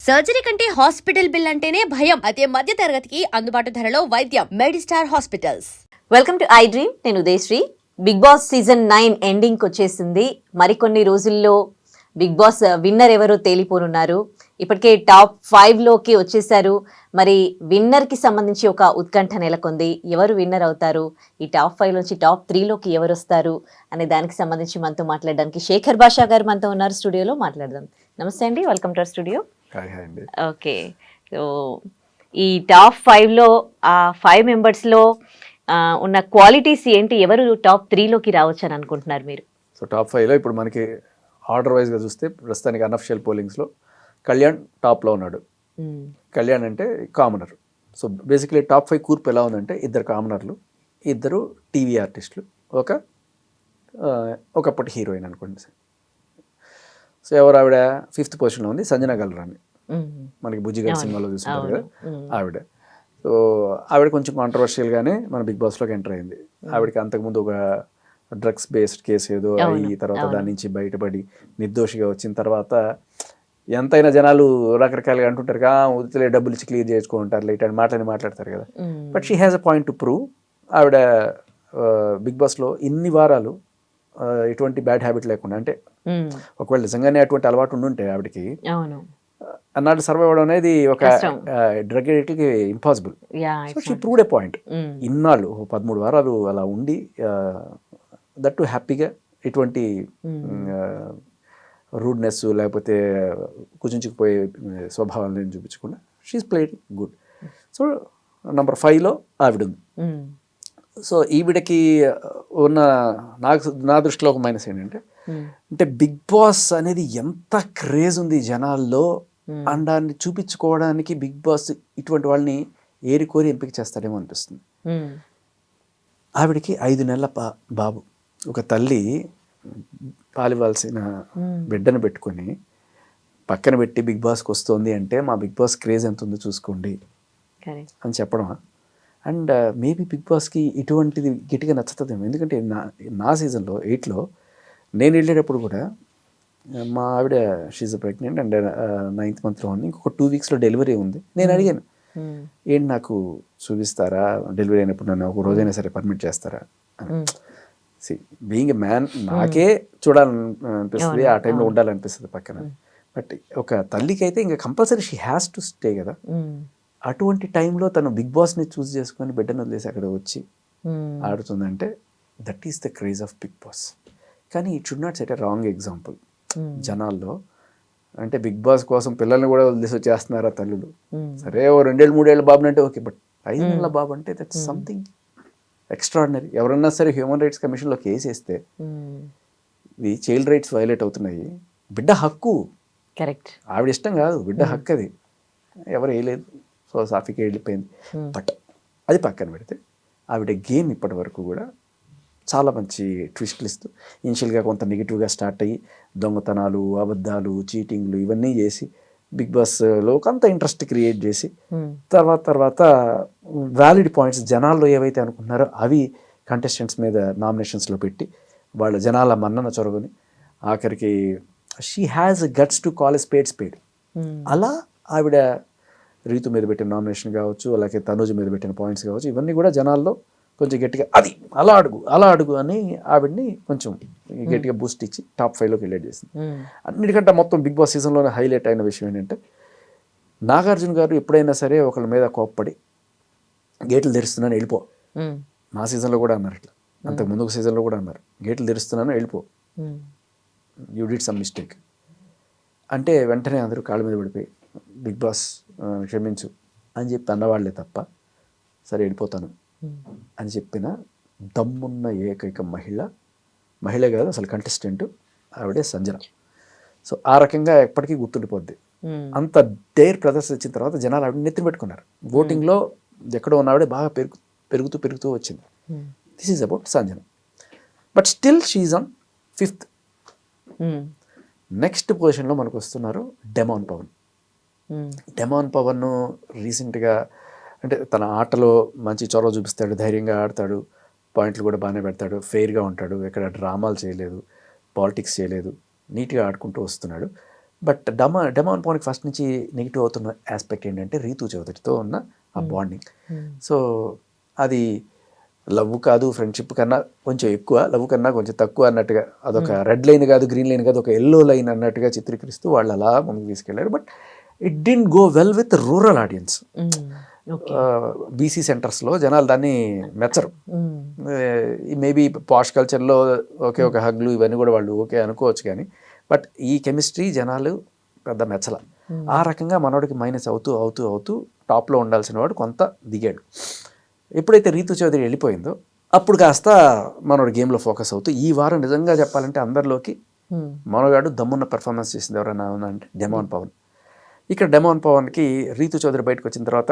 Surgery కంటే hospital bill అంటేనే భయం. అదే మధ్య తరగతికి అందుబాటు ధరలో వైద్యం. Medistar hospitals. Welcome to I dream. నేను ఉదయశ్రీ. బిగ్ బాస్ సీజన్ 9 ఎండింగ్కి వచ్చేసింది. మరికొన్ని రోజుల్లో బిగ్ బాస్ విన్నర్ ఎవరో తేలిపోనున్నారు. ఇప్పటికే టాప్ 5లోకి వచ్చేసారు. మరి విన్నర్కి సంబంధించి ఒక ఉత్కంఠ నెలకొంది. ఎవరు విన్నర్ అవుతారు, ఈ టాప్ 5 నుంచి టాప్ 3లోకి ఎవరు వస్తారు అనే దానికి సంబంధించి మనతో మాట్లాడడానికి శేఖర్ భాషా గారు మనతో ఉన్నారు స్టూడియోలో. మాట్లాడదాం. నమస్తే అండి, welcome to our studio. Okay, so ఈ టాప్ 5లో ఆ 5 మెంబర్స్లో ఉన్న క్వాలిటీస్ ఏంటి? ఎవరు టాప్ 3లోకి రావచ్చు అని అనుకుంటున్నారు మీరు? సో టాప్ 5లో ఇప్పుడు మనకి ఆర్డర్ వైజ్గా చూస్తే ప్రస్తుతానికి అన్అఫిషియల్ పోలింగ్స్లో కళ్యాణ్ టాప్లో ఉన్నాడు. కళ్యాణ్ అంటే కామనర్. సో బేసిక్లీ టాప్ 5 కూర్పు ఎలా ఉందంటే ఇద్దరు కామనర్లు, ఇద్దరు టీవీ ఆర్టిస్టులు, ఒకప్పటి హీరోయిన్ అనుకోండి. సో ఎవరు ఆవిడ 5th పొజిషన్లో ఉంది, సంజన గల్రాని. మనకి బుజ్జిగారి సినిమాలో చూస్తుంటారు కదా ఆవిడ. సో ఆవిడ కొంచెం కాంట్రవర్షియల్గానే మన బిగ్ బాస్లోకి ఎంటర్ అయింది. ఆవిడకి అంతకుముందు ఒక డ్రగ్స్ బేస్డ్ కేసు ఏదో అయ్యి తర్వాత దాని నుంచి బయటపడి నిర్దోషిగా వచ్చిన తర్వాత ఎంతైనా జనాలు రకరకాలుగా అంటుంటారు, ఉదితలే డబ్బులు ఇచ్చి క్లియర్ చేసుకుంటారు ఇట్లాంటి మాట్లాడతారు కదా. But she has a point to prove. ఆవిడ బిగ్ బాస్లో ఇన్ని వారాలు ఎటువంటి బ్యాడ్ హ్యాబిట్ లేకుండా, అంటే ఒకవేళ నిజంగానే అటువంటి అలవాటు ఉండుంటే ఆవిడకి అన్నాడు సర్వైవ్ అవడం అనేది ఒక డ్రగ్ ఎడిక్ట్కి impossible. So she proved a point. ఇన్నాళ్ళు 13 వారాలు అలా ఉండి దట్టు హ్యాపీగా ఎటువంటి రూడ్నెస్ లేకపోతే కుచించుకుపోయే స్వభావాలను చూపించకుండా she is played good. So number 5లో ఆవిడ ఉంది. సో ఈవిడకి ఉన్న నా దృష్టిలో ఒక మైనస్ ఏంటంటే, అంటే బిగ్ బాస్ అనేది ఎంత క్రేజ్ ఉంది జనాల్లో, అండ్ దాన్ని చూపించుకోవడానికి బిగ్ బాస్ ఇటువంటి వాళ్ళని ఏరికోరి ఎంపిక చేస్తాడేమో అనిపిస్తుంది. ఆవిడకి 5 నెలల బాబు. ఒక తల్లి పాలివ్వాల్సిన బిడ్డను పెట్టుకొని పక్కన పెట్టి బిగ్ బాస్కి వస్తుంది అంటే మా బిగ్ బాస్ క్రేజ్ ఎంత ఉందో చూసుకోండి అని చెప్పడమా? అండ్ మేబీ బిగ్ బాస్కి ఇటువంటిది గట్టిగా నచ్చుతుందేమో. ఎందుకంటే నా సీజన్లో 8లో నేను వెళ్ళేటప్పుడు కూడా మా ఆవిడ షీజ్ ప్రెగ్నెంట్ అండ్ 9th monthలో ఉంది, ఇంకొక 2 weeksలో డెలివరీ ఉంది. నేను అడిగాను, ఏంటి నాకు చూపిస్తారా డెలివరీ అయినప్పుడు, నన్ను ఒక రోజైనా సరే పర్మిట్ చేస్తారా? బీయింగ్ ఎ మ్యాన్ నాకే చూడాలనిపిస్తుంది, ఆ టైంలో ఉండాలనిపిస్తుంది పక్కన. బట్ ఒక తల్లికి అయితే ఇంకా compulsory she has to stay కదా. అటువంటి టైంలో తను బిగ్ బాస్ని చూస్ చేసుకొని బిడ్డను వదిలేసి అక్కడ వచ్చి ఆడుతుందంటే that is the craze of big boss. కానీ it should not set a wrong example జనాల్లో. అంటే బిగ్ బాస్ కోసం పిల్లల్ని కూడా వదిలేసి వచ్చేస్తున్నారా తల్లులు? సరే ఓ 2-3 ఏళ్ళ బాబు అంటే ఓకే, బట్ 5 నెలల బాబు అంటే దట్స్ సంథింగ్ ఎక్స్ట్రాడినరీ. ఎవరన్నా సరే హ్యూమన్ రైట్స్ కమిషన్లో కేసు వేస్తే ఇది చైల్డ్ రైట్స్ వైలేట్ అవుతున్నాయి. బిడ్డ హక్కు, కరెక్ట్, ఆవిడ ఇష్టం కాదు, బిడ్డ హక్కు. అది ఎవరు వేయలేదు, సో సాఫీకి వెళ్ళిపోయింది. బట్ అది పక్కన పెడితే ఆవిడ గేమ్ ఇప్పటి వరకు కూడా చాలా మంచి ట్విస్ట్లు ఇస్తూ, ఇనిషియల్గా కొంత నెగిటివ్గా స్టార్ట్ అయ్యి దొంగతనాలు, అబద్ధాలు, చీటింగ్లు ఇవన్నీ చేసి బిగ్ బాస్లో కొంత ఇంట్రెస్ట్ క్రియేట్ చేసి తర్వాత వ్యాలిడ్ పాయింట్స్ జనాల్లో ఏవైతే అనుకుంటున్నారో అవి కంటెస్టెంట్స్ మీద నామినేషన్స్లో పెట్టి వాళ్ళ జనాల మన్నన చొరవని ఆఖరికి she has guts to call a spade. అలా ఆవిడ రీతు మీద పెట్టిన నామినేషన్ కావచ్చు, అలాగే తనూజ్ మీద పెట్టిన పాయింట్స్ కావచ్చు, ఇవన్నీ కూడా జనాల్లో కొంచెం గట్టిగా అది అలా అడుగు అని ఆవిడ్ని కొంచెం గట్టిగా బూస్ట్ ఇచ్చి టాప్ 5లోకి వెళ్ళేట్ చేసింది. అన్నిటికంటే మొత్తం బిగ్ బాస్ సీజన్లోనే హైలైట్ అయిన విషయం ఏంటంటే, నాగార్జున గారు ఎప్పుడైనా సరే ఒకళ్ళ మీద కోప్పడి గేట్లు తెరుస్తున్నాను వెళ్ళిపో, మా సీజన్లో కూడా అన్నారు ఇట్లా, అంతకు ముందు ఒక సీజన్లో కూడా అన్నారు గేట్లు తెరుస్తున్నాను వెళ్ళిపో, యూ డిడ్ సమ్ మిస్టేక్ అంటే వెంటనే అందరూ కాళ్ళ మీద పడిపోయి బిగ్ బాస్ క్షమించు అని చెప్పి అన్నవాళ్లే తప్ప సరే వెళ్ళిపోతాను అని చెప్పిన దమ్మున్న ఏకైక మహిళ కాదు అసలు కంటెస్టెంట్ ఆవిడే సంజన. సో ఆ రకంగా ఎప్పటికీ గుర్తుండిపోద్ది. అంత డేర్ ప్రదర్శించిన తర్వాత జనాలు ఆవిడ నెత్తిన పెట్టుకున్నారు. ఓటింగ్లో ఎక్కడో ఉన్న ఆవిడే బాగా పెరుగుతూ వచ్చింది. This is about Sanjana. But still she's on 5th. Next పొజిషన్లో మనకు వస్తున్నారు డెమాన్ పవన్. రీసెంట్గా అంటే తన ఆటలో మంచి చొరవ చూపిస్తాడు, ధైర్యంగా ఆడతాడు, పాయింట్లు కూడా బాగానే పెడతాడు, ఫెయిర్గా ఉంటాడు, ఎక్కడ డ్రామాలు చేయలేదు, పాలిటిక్స్ చేయలేదు, నీట్గా ఆడుకుంటూ వస్తున్నాడు. బట్ డెమాన్ పవన్కి ఫస్ట్ నుంచి నెగిటివ్ అవుతున్న ఆస్పెక్ట్ ఏంటంటే రీతు చౌదరితో ఉన్న ఆ బాండింగ్. సో అది లవ్ కాదు, ఫ్రెండ్షిప్ కన్నా కొంచెం ఎక్కువ, లవ్ కన్నా కొంచెం తక్కువ అన్నట్టుగా, అదొక రెడ్ లైన్ కాదు, గ్రీన్ లైన్ కాదు, ఒక ఎల్లో లైన్ అన్నట్టుగా చిత్రీకరిస్తూ వాళ్ళు అలా ముందుకు తీసుకెళ్లారు. But it didn't go well with rural audience. BC సెంటర్స్లో జనాలు దాన్ని మెచ్చరు. మేబీ పాష్ కల్చర్లో ఓకే ఒక హగ్లు ఇవన్నీ కూడా వాళ్ళు ఓకే అనుకోవచ్చు, కానీ బట్ ఈ కెమిస్ట్రీ జనాలు పెద్ద మెచ్చల. ఆ రకంగా మనోడికి మైనస్ అవుతూ అవుతూ అవుతూ టాప్లో ఉండాల్సిన వాడు కొంత దిగాడు. ఎప్పుడైతే రీతు చౌదరి వెళ్ళిపోయిందో అప్పుడు కాస్త మనోడు గేమ్లో ఫోకస్ అవుతూ ఈ వారం నిజంగా చెప్పాలంటే అందరిలోకి మనోగాడు దమ్మున్న పెర్ఫార్మెన్స్ చేసింది ఎవరైనా అంటే డెమాన్ పవన్. ఇక్కడ డెమాన్ పవన్కి రీతు చౌదరి బయటకు వచ్చిన తర్వాత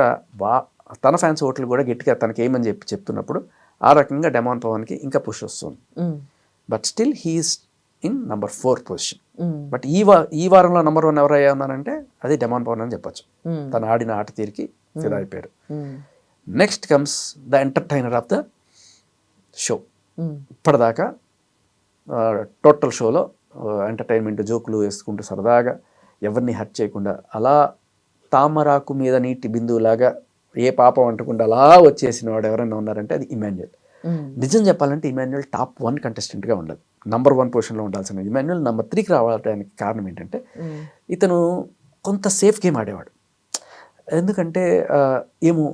తన ఫ్యాన్స్ ఓట్లు కూడా గట్టిగా తనకి ఏమని చెప్తున్నప్పుడు ఆ రకంగా డెమాన్ పవన్కి ఇంకా పుష్ వస్తుంది. But still he's in number 4 position. But ఈ వారంలో నంబర్ 1 ఎవరయ్యా ఉన్నారంటే అది డెమాన్ పవన్ అని చెప్పచ్చు. తను ఆడిన ఆట తీరికి ఫిదా అయిపోయారు. Next comes the entertainer of the show. ఇప్పటిదాకా టోటల్ షోలో ఎంటర్టైన్మెంట్ జోకులు వేసుకుంటూ సరదాగా ఎవరిని హర్ట్ చేయకుండా అలా తామరాకు మీద నీటి బిందువులాగా ఏ పాపం అంటకుండా అలా వచ్చేసిన వాడు ఎవరైనా ఉన్నారంటే అది ఇమాన్యుయల్. నిజం చెప్పాలంటే ఇమాన్యుయల్ టాప్ 1 కంటెస్టెంట్గా ఉండదు, నంబర్ 1 పొజిషన్లో ఉండాల్సిన ఇమాన్యుయల్ నంబర్ 3కి రావడానికి కారణం ఏంటంటే ఇతను కొంత సేఫ్ గేమ్ ఆడేవాడు. ఎందుకంటే ఏమో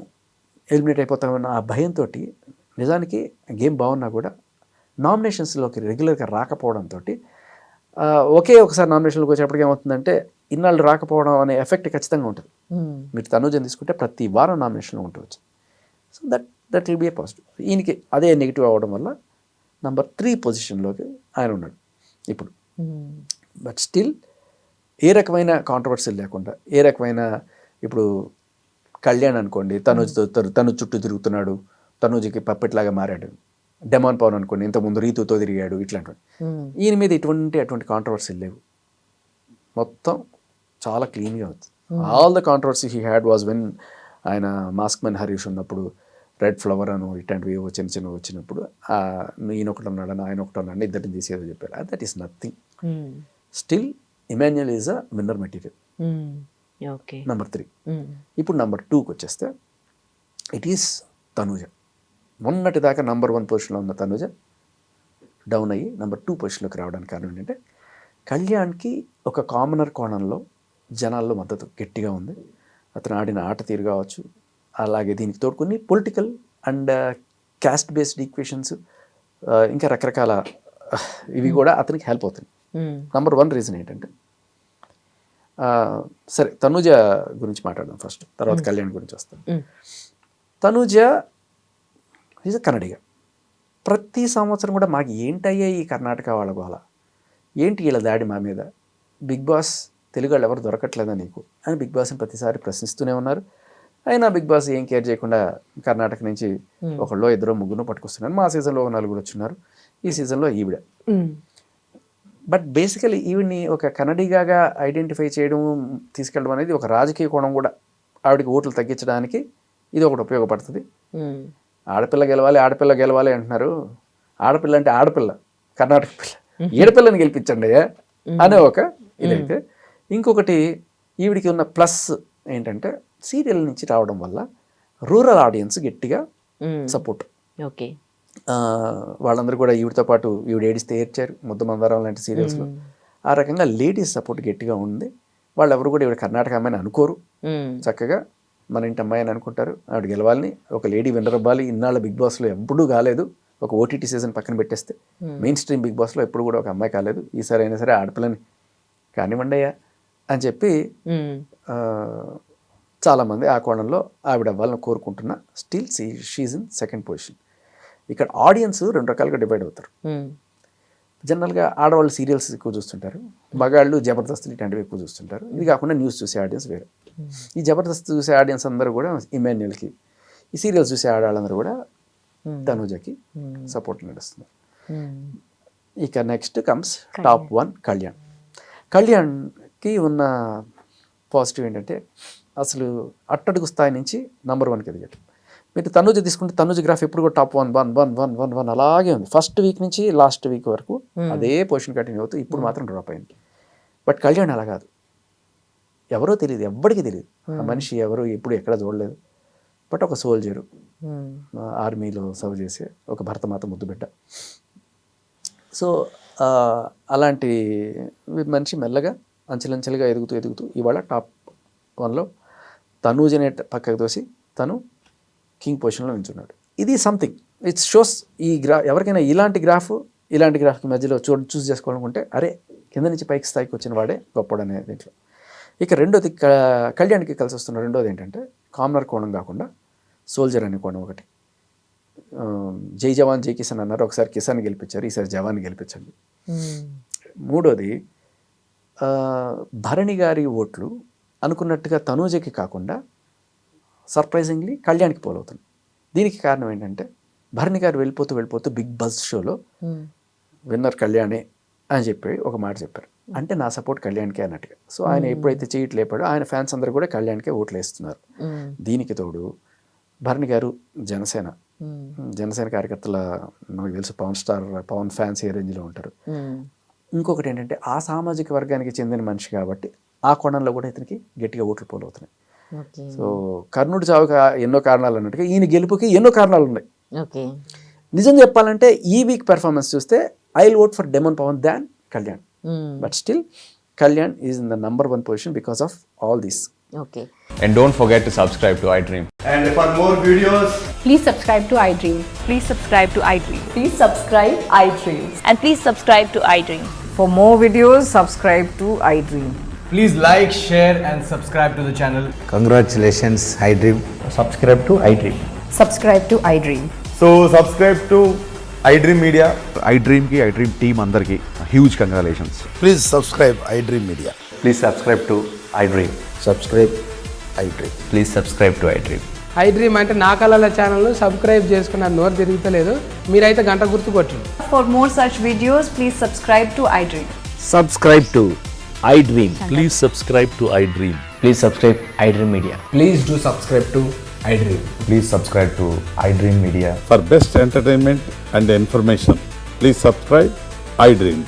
ఎలిమినేట్ అయిపోతామన్న ఆ భయంతో నిజానికి గేమ్ బాగున్నా కూడా నామినేషన్స్లోకి రెగ్యులర్గా రాకపోవడంతో ఒకే ఒకసారి నామినేషన్లోకి వచ్చేప్పటికి ఏమవుతుందంటే ఇన్నాళ్ళు రాకపోవడం అనే ఎఫెక్ట్ ఖచ్చితంగా ఉంటుంది. మీరు తనుజని తీసుకుంటే ప్రతి వారం నామినేషన్లో ఉండవచ్చు. So that will be A positive. ఈయనకి అదే నెగిటివ్ అవ్వడం వల్ల నంబర్ 3 పొజిషన్లోకి ఆయన ఉన్నాడు ఇప్పుడు. బట్ స్టిల్ ఏ రకమైన కాంట్రవర్సీ లేకుండా, ఏ రకమైన ఇప్పుడు కళ్యాణ్ అనుకోండి తనుజ్ చుట్టూ తిరుగుతున్నాడు, తనుజ్కి పప్పెట్లాగా మారాడు. డెమాన్ పవన్ అనుకోండి ఇంతకుముందు రీతుతో తిరిగాడు, ఇట్లాంటివి. ఈయన మీద అటువంటి కాంట్రవర్సీలు లేవు, మొత్తం చాలా క్లీన్గా ఉంది. All the controversy he had was when ఆయన మాస్క్ మ్యాన్ హరీష్ ఉన్నప్పుడు రెడ్ ఫ్లవర్ అను ఇట్లాంటివి చిన్న చిన్నవి వచ్చినప్పుడు ఈయన ఒకటి ఉన్నాడని ఆయన ఒకటి ఉన్నాడని ఇద్దరిని తీసేదో చెప్పారు. That is nothing. Still Emmanuel is a winner material. Number 3. ఇప్పుడు నంబర్ 2కి వచ్చేస్తే ఇట్ ఈస్ తనుజ. మొన్నటి దాకా నంబర్ 1 పొజిషన్లో ఉన్న తనుజ డౌన్ అయ్యి నంబర్ 2 పొజిషన్లోకి రావడానికి కారణం ఏంటంటే కళ్యాణ్కి ఒక కామనర్ కోణంలో జనాల్లో మద్దతు గట్టిగా ఉంది. అతను ఆడిన ఆట తీరు కావచ్చు, అలాగే దీనికి తోడుకొని political and caste based equations ఇంకా రకరకాల ఇవి కూడా అతనికి హెల్ప్ అవుతుంది. నంబర్ 1 రీజన్ ఏంటంటే సరే తనుజ గురించి మాట్లాడదాం ఫస్ట్, తర్వాత కళ్యాణ్ గురించి వస్తాం. తనుజ ఈజ్ కన్నడిగా. ప్రతి సంవత్సరం కూడా మాకు ఏంటయ్యా ఈ కర్ణాటక వాళ్ళ గోల, ఏంటి వీళ్ళ దాడి మా మీద, బిగ్ బాస్ తెలుగు వాళ్ళు ఎవరు దొరకట్లేదా నీకు అని బిగ్ బాస్ని ప్రతిసారి ప్రశ్నిస్తూనే ఉన్నారు. అయినా బిగ్ బాస్ ఏం కేర్ చేయకుండా కర్ణాటక నుంచి ఒకళ్ళో ఇద్దరు ముగ్గురు పట్టుకొస్తున్నారు. మా సీజన్లో 4 వచ్చినారు, ఈ సీజన్లో ఈవిడ. బట్ బేసికలీ ఈవిడ్ని ఒక కన్నడిగాగా ఐడెంటిఫై చేయడం, తీసుకెళ్ళడం అనేది ఒక రాజకీయ కోణం కూడా. ఆవిడకి ఓట్లు తగ్గించడానికి ఇది ఒకటి ఉపయోగపడుతుంది. ఆడపిల్ల గెలవాలి అంటున్నారు. ఆడపిల్ల అంటే ఆడపిల్ల, కర్ణాటక పిల్ల, ఏడపిల్లని గెలిపించండి అనే ఒక ఇదైతే. ఇంకొకటి ఈవిడికి ఉన్న ప్లస్ ఏంటంటే సీరియల్ నుంచి రావడం వల్ల రూరల్ ఆడియన్స్ గట్టిగా సపోర్ట్. ఓకే, వాళ్ళందరూ కూడా ఈవిడితో పాటు ఈవిడ ఏడిస్తే ఏడ్చారు, ముద్దు మందారం లాంటి సీరియల్స్లో. ఆ రకంగా లేడీస్ సపోర్ట్ గట్టిగా ఉంది. వాళ్ళు ఎవరు కూడా ఈవిడ కర్ణాటక అమ్మాయిని అనుకోరు, చక్కగా మన ఇంటి అమ్మాయి అని అనుకుంటారు. ఆవిడ గెలవాలని, ఒక లేడీ విన్నర్ అవ్వాలి. ఇన్నాళ్ళ బిగ్ బాస్లో ఎప్పుడూ కాలేదు, ఒక ఓటీటీ సీజన్ పక్కన పెట్టేస్తే మెయిన్ స్ట్రీమ్ బిగ్ బాస్లో ఎప్పుడు కూడా ఒక అమ్మాయి కాలేదు. ఈసారి అయినా సరే ఆడపిల్లని కానివ్వండి అయ్యా అని చెప్పి చాలామంది ఆ కోణంలో ఆవిడ అవ్వాలని కోరుకుంటున్నా. Still she's in 2nd position. ఇక్కడ ఆడియన్స్ 2 రకాలుగా డివైడ్ అవుతారు. జనరల్గా ఆడవాళ్ళు సీరియల్స్ ఎక్కువ చూస్తుంటారు, మగాళ్ళు జబర్దస్తులు ఇట్లాంటివి ఎక్కువ చూస్తుంటారు. ఇది కాకుండా న్యూస్ చూసే ఆడియన్స్ వేరే. ఈ జబర్దస్త్ చూసే ఆడియన్స్ అందరూ కూడా ఇమాన్యుయల్కి, ఈ సీరియల్స్ చూసే ఆడవాళ్ళందరూ కూడా తనుజకి సపోర్ట్ నడుస్తున్నారు. ఇక నెక్స్ట్ కమ్స్ టాప్ 1 కళ్యాణ్. కళ్యాణ్కి ఉన్న పాజిటివ్ ఏంటంటే అసలు అట్టడుగు స్థాయి నుంచి నంబర్ 1కి ఎదిగాడు. మీరు తనుజ తీసుకుంటే తనుజ గ్రాఫ్ ఎప్పుడు కూడా టాప్ 1 అలాగే ఉంది. ఫస్ట్ వీక్ నుంచి లాస్ట్ వీక్ వరకు అదే పొజిషన్ కంటిన్యూ అవుతూ ఇప్పుడు మాత్రం డ్రాప్ అయింది. బట్ కళ్యాణ్ అలా కాదు, ఎవరో తెలియదు, ఎవ్వడికి తెలియదు ఆ మనిషి ఎవరు, ఎప్పుడు ఎక్కడ చూడలేదు. బట్ ఒక సోల్జరు, ఆర్మీలో సర్వ్ చేసే ఒక భరతమాత ముద్దుబిడ్డ. సో అలాంటి మనిషి మెల్లగా అంచెలంచెలుగా ఎదుగుతూ ఇవాళ టాప్ 1లో తనూజ్ అనే పక్కకు తోసి తను కింగ్ పొజిషన్లో నిల్చున్నాడు. ఇది సంథింగ్ ఇట్స్ షోస్ ఈ ఎవరికైనా ఇలాంటి గ్రాఫ్కి మధ్యలో చూస్ చేసుకోవాలనుకుంటే అరే కింద నుంచి పైకి స్థాయికి వచ్చిన వాడే గొప్పడు అనే దీంట్లో. ఇక రెండోది కళ్యాణ్కి కలిసి వస్తున్న రెండోది ఏంటంటే కామనర్ కోణం కాకుండా సోల్జర్ అనే కోణం ఒకటి. జై జవాన్ జై కిసాన్ అన్నారు, ఒకసారి కిసాన్ గెలిపించారు, ఈసారి జవాన్ గెలిపించండి. మూడోది భరణి గారి ఓట్లు అనుకున్నట్టుగా తనూజకి కాకుండా సర్ప్రైజింగ్లీ కళ్యాణ్కి పోలవుతుంది. దీనికి కారణం ఏంటంటే భరణి గారు వెళ్ళిపోతూ బిగ్ బజ్ షోలో విన్నర్ కళ్యాణే అని చెప్పి ఒక మాట చెప్పారు. అంటే నా సపోర్ట్ కళ్యాణ్కే అన్నట్టుగా. సో ఆయన ఎప్పుడైతే చేయట్లు లేపాడో ఆయన ఫ్యాన్స్ అందరూ కూడా కళ్యాణ్కే ఓట్లు వేస్తున్నారు. దీనికి తోడు భరణి గారు జనసేన కార్యకర్తల నాకు తెలుసు పవన్ ఫ్యాన్స్ ఏ రేంజ్లో ఉంటారు. ఇంకొకటి ఏంటంటే ఆ సామాజిక వర్గానికి చెందిన మనిషి కాబట్టి ఆ కోణంలో కూడా ఇతనికి గట్టిగా ఓట్లు పోలవుతున్నాయి. సో కర్ణుడి చావుకి ఎన్నో కారణాలు అన్నట్టుగా ఈయన గెలుపుకి ఎన్నో కారణాలు ఉన్నాయి. నిజం చెప్పాలంటే ఈ వీక్ పెర్ఫార్మెన్స్ చూస్తే I will vote for demon Pavan than Kalyan. But still Kalyan is in the number 1 position because of all these. Okay. And don't forget to subscribe to iDream. And for more videos, Please subscribe to iDream. Please subscribe to iDream. Please subscribe iDream. And please subscribe to iDream. For more videos, subscribe to iDream. please like, share and subscribe to the channel. Congratulations, iDream. Subscribe to iDream. Subscribe to iDream. So subscribe to iDream Media. iDream ki iDream team andarki huge congratulations. Please subscribe iDream Media. Please subscribe to iDream. Subscribe iDream. Please subscribe to iDream. iDream అంటే నా కళల ఛానల్ను subscribe చేసుకున్న నోరు తిరుగుతలేదు, మీరైతే గంట గుర్తు కొట్టండి. For more such videos, please subscribe to iDream. Subscribe to iDream. Please subscribe to iDream. Please subscribe iDream Media. Please do subscribe to iDream. Please subscribe to iDream Media. For best entertainment and information, please subscribe iDream.